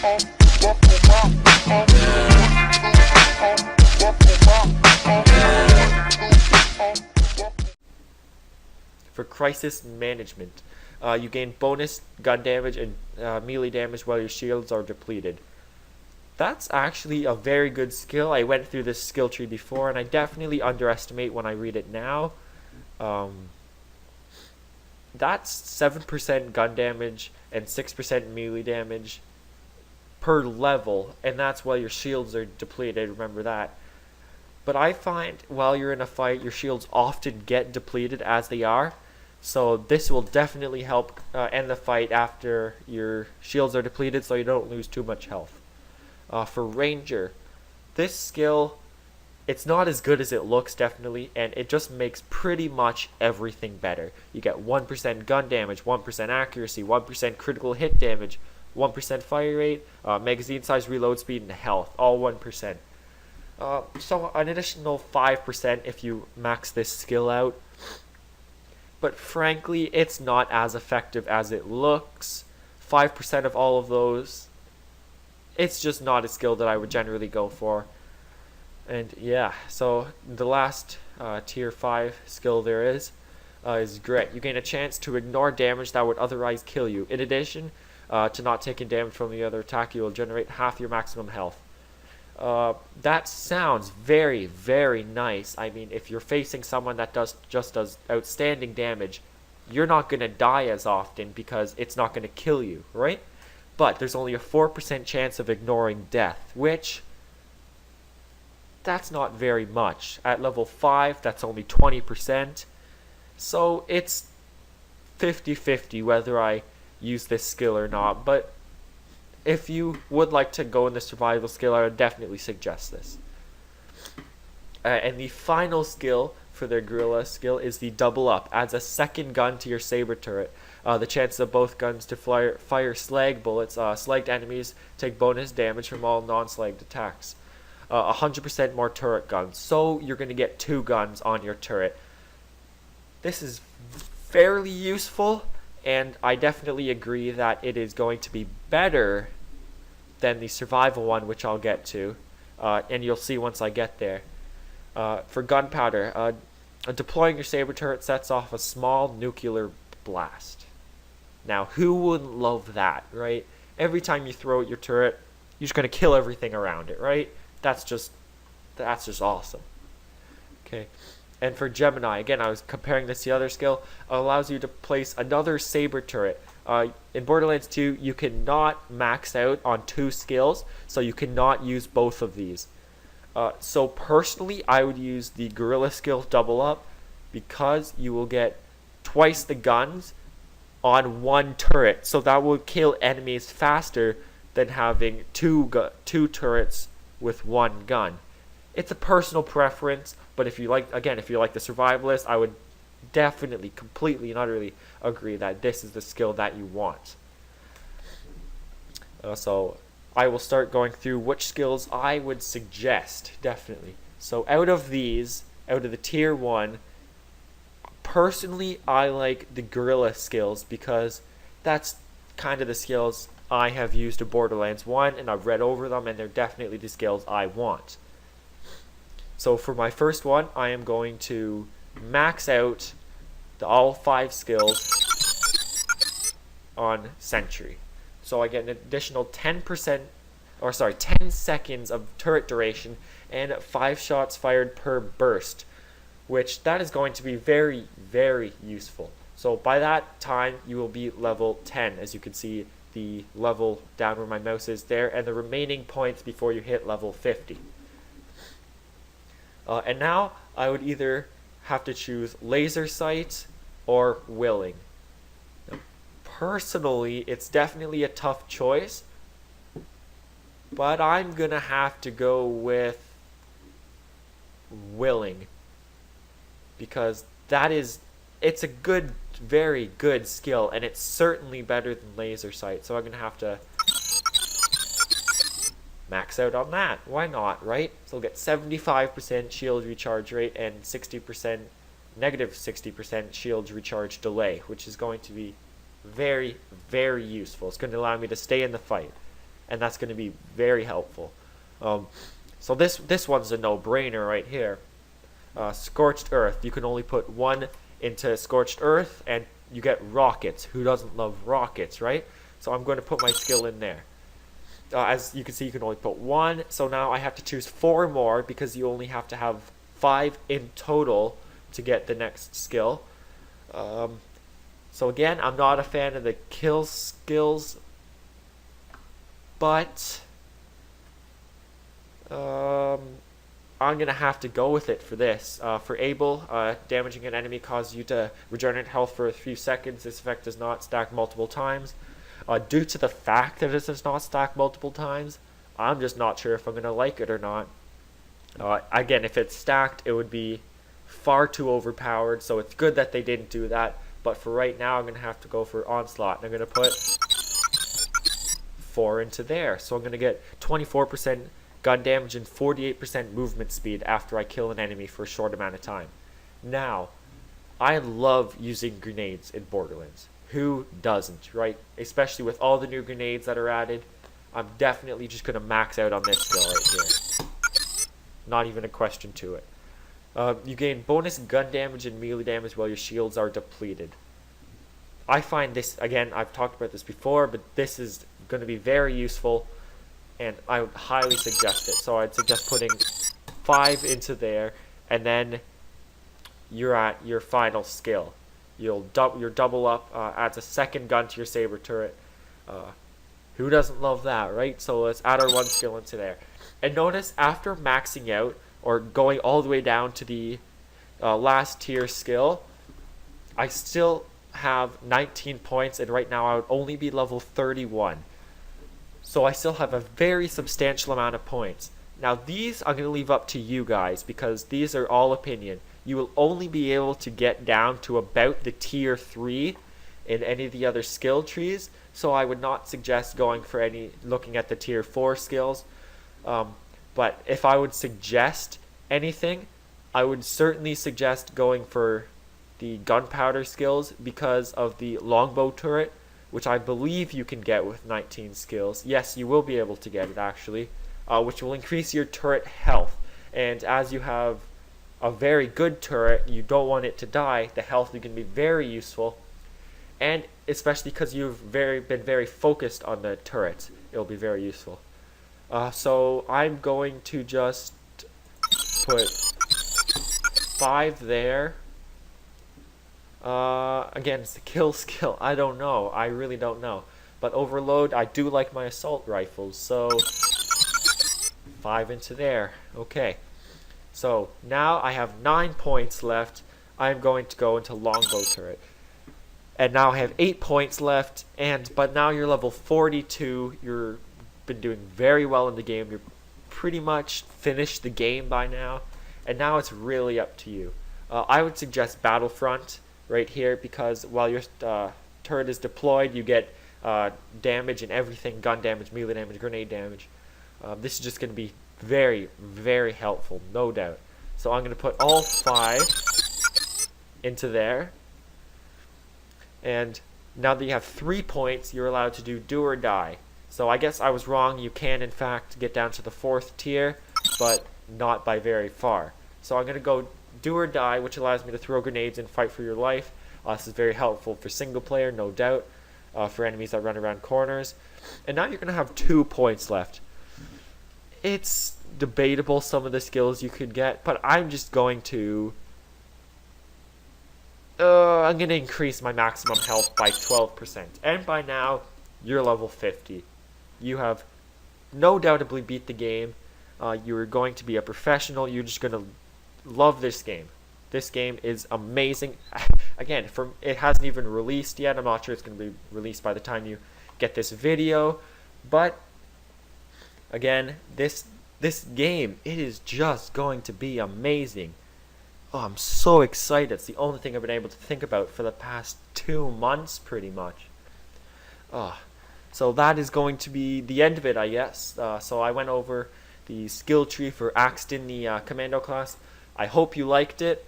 For crisis management, you gain bonus gun damage and melee damage while your shields are depleted. That's actually a very good skill. I went through this skill tree before, and I definitely underestimate when I read it now. That's 7% gun damage and 6% melee damage per level, and that's while your shields are depleted, remember that. But I find while you're in a fight, your shields often get depleted as they are, so this will definitely help end the fight after your shields are depleted so you don't lose too much health. For Ranger, this skill, it's not as good as it looks, definitely, and it just makes pretty much everything better. You get 1% gun damage, 1% accuracy, 1% critical hit damage, 1% fire rate, magazine size, reload speed, and health, all 1%. So an additional 5% if you max this skill out. But frankly, it's not as effective as it looks. 5% of all of those, it's just not a skill that I would generally go for. And yeah, so the last tier 5 skill there is Grit. You gain a chance to ignore damage that would otherwise kill you. In addition to not taking damage from the other attack, you will generate half your maximum health. That sounds very, very nice. I mean, if you're facing someone that just does outstanding damage, you're not going to die as often because it's not going to kill you, right? But there's only a 4% chance of ignoring death, which, that's not very much. At level 5, that's only 20%. So it's 50-50 whether I use this skill or not. But if you would like to go in the survival skill, I would definitely suggest this. And the final skill for their gorilla skill is the double up. Adds a second gun to your saber turret. The chances of both guns to fire slag bullets. Slagged enemies take bonus damage from all non-slagged attacks. 100% more turret guns. So you're going to get 2 guns on your turret. This is fairly useful, and I definitely agree that it is going to be better than the survival one, which I'll get to, and you'll see once I get there. For gunpowder, deploying your saber turret sets off a small nuclear blast. Now, who wouldn't love that, right? Every time you throw at your turret, you're just going to kill everything around it, right? That's just awesome. Okay. And for Gemini, again, I was comparing this to the other skill, allows you to place another saber turret. In Borderlands 2, you cannot max out on 2 skills, so you cannot use both of these. So personally, I would use the gorilla skill double up because you will get twice the guns on 1 turret. So that will kill enemies faster than having 2 turrets with 1 gun. It's a personal preference, but if you like the survivalist, I would definitely, completely and utterly agree that this is the skill that you want. So I will start going through which skills I would suggest, definitely. So out of the tier 1, personally I like the gorilla skills because that's kind of the skills I have used in Borderlands 1, and I've read over them, and they're definitely the skills I want. So for my first one, I am going to max out all 5 skills on Sentry. So I get an additional 10 seconds of turret duration and 5 shots fired per burst, which that is going to be very, very useful. So by that time, you will be level 10, as you can see the level down where my mouse is there, and the remaining points before you hit level 50. And now I would either have to choose laser sight or willing. Now, personally, it's definitely a tough choice, but I'm gonna have to go with willing because it's a good, very good skill, and it's certainly better than laser sight. So I'm gonna have to max out on that. Why not, right? So we'll get 75% shield recharge rate and negative 60% shield recharge delay, which is going to be very, very useful. It's going to allow me to stay in the fight. and that's going to be very helpful. So this one's a no-brainer right here. Scorched Earth. You can only put one into Scorched Earth, and you get rockets. Who doesn't love rockets, right? So I'm going to put my skill in there. As you can see, you can only put one. So now I have to choose 4 more because you only have to have 5 in total to get the next skill. So again, I'm not a fan of the kill skills, but I'm going to have to go with it for this. For Able, damaging an enemy causes you to regenerate health for a few seconds. This effect does not stack multiple times. Due to the fact that it does not stack multiple times, I'm just not sure if I'm going to like it or not. Again, if it's stacked, it would be far too overpowered, so it's good that they didn't do that. But for right now, I'm going to have to go for Onslaught, and I'm going to put 4 into there. So I'm going to get 24% gun damage and 48% movement speed after I kill an enemy for a short amount of time. Now, I love using grenades in Borderlands. Who doesn't, right? Especially with all the new grenades that are added. I'm definitely just going to max out on this skill right here. Not even a question to it. You gain bonus gun damage and melee damage while your shields are depleted. I find this, again, I've talked about this before, but this is going to be very useful, and I would highly suggest it. So I'd suggest putting 5 into there, and then you're at your final skill. Your double up adds a second gun to your saber turret. Who doesn't love that, right? So let's add our 1 skill into there. And notice after maxing out or going all the way down to the last tier skill, I still have 19 points, and right now I would only be level 31. So I still have a very substantial amount of points. Now these I'm going to leave up to you guys because these are all opinion. You will only be able to get down to about the tier 3 in any of the other skill trees, so I would not suggest looking at the tier 4 skills. But if I would suggest anything, I would certainly suggest going for the gunpowder skills because of the longbow turret, which I believe you can get with 19 skills. Yes, you will be able to get it actually, which will increase your turret health. And as you have a very good turret, you don't want it to die, the health is going to be very useful. And especially because you've been very focused on the turrets, it'll be very useful. So I'm going to just put 5 there. Again, it's the kill skill. I don't know. I really don't know. But overload, I do like my assault rifles, so 5 into there. Okay. So now I have 9 points left. I'm going to go into longbow turret. And now I have 8 points left, but now you're level 42. You've been doing very well in the game. You're pretty much finished the game by now. And now it's really up to you. I would suggest Battlefront right here because while your turret is deployed, you get damage and everything, gun damage, melee damage, grenade damage. This is just going to be very, very helpful, no doubt. So I'm going to put all 5 into there. And now that you have 3 points, you're allowed to do or die. So I guess I was wrong. You can, in fact, get down to the 4th tier, but not by very far. So I'm going to go do or die, which allows me to throw grenades and fight for your life. This is very helpful for single player, no doubt, for enemies that run around corners. And now you're going to have 2 points left. It's debatable some of the skills you could get, but I'm just going to... I'm going to increase my maximum health by 12%. And by now, you're level 50. You have no doubtably beat the game. You're going to be a professional. You're just going to love this game. This game is amazing. Again, it hasn't even released yet. I'm not sure it's going to be released by the time you get this video. But, again, this game, it is just going to be amazing. Oh, I'm so excited. It's the only thing I've been able to think about for the past 2 months, pretty much. So that is going to be the end of it, I guess. So I went over the skill tree for Axton, the Commando class. I hope you liked it.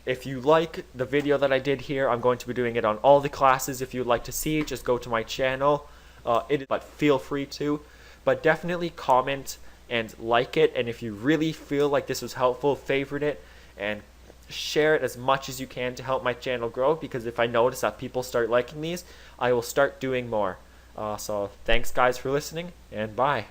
If you like the video that I did here, I'm going to be doing it on all the classes. If you'd like to see it, just go to my channel. but feel free to. But definitely comment and like it, and if you really feel like this was helpful, favorite it and share it as much as you can to help my channel grow, because if I notice that people start liking these, I will start doing more. So thanks guys for listening, and bye.